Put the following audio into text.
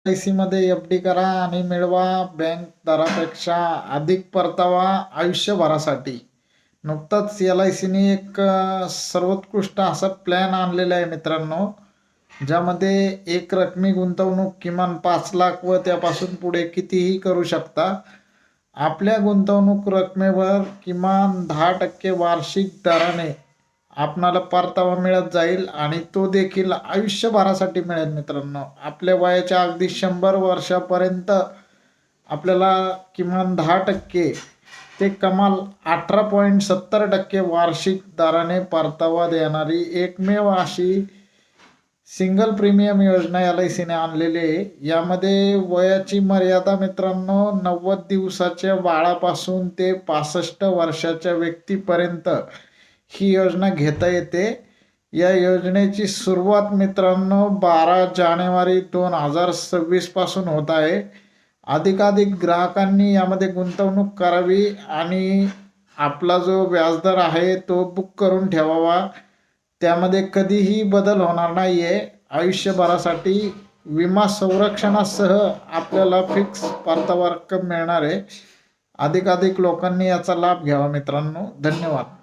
LIC मध्ये FD करा आणि मिळवा बँक दरापेक्षा अधिक परतावा आयुष्यभरासाठी. नुकताच LIC ने एक सर्वोत्कृष्ट असा प्लॅन आणलेला आहे मित्रांनो, ज्यामध्ये एक रकमी गुंतवणूक किमान 5 लाख व त्यापासून पुढे कितीही करू शकता. आपल्या गुंतवणूक रकमेवर किमान 10% वार्षिक दराने आपणाला परतावा मिळत जाईल आणि तो देखील आयुष्यभरासाठी मिळेल मित्रांनो. आपल्या वयाच्या अगदी 100 वर्षापर्यंत आपल्याला किमान 10% ते कमाल 18.70% वार्षिक दराने परतावा देणारी एकमेव अशी सिंगल प्रीमियम योजना LIC ने आणलेली आहे. यामध्ये वयाची मर्यादा मित्रांनो 90 दिवसाच्या बाळापासून ते 65 वर्षाच्या व्यक्तीपर्यंत ही योजना घेता येते. या योजनेची सुरुवात मित्रांनो 12 जानेवारी 2026 पासून होत आहे. अधिकाधिक ग्राहकांनी यामध्ये गुंतवणूक करावी आणि आपला जो व्याजदर आहे तो बुक करून ठेवावा. त्यामध्ये कधीही बदल होणार नाही आहे. आयुष्यभरासाठी विमा संरक्षणासह आपल्याला फिक्स परतावा रक्कम मिळणार आहे. अधिकाधिक लोकांनी याचा लाभ घ्यावा मित्रांनो. धन्यवाद.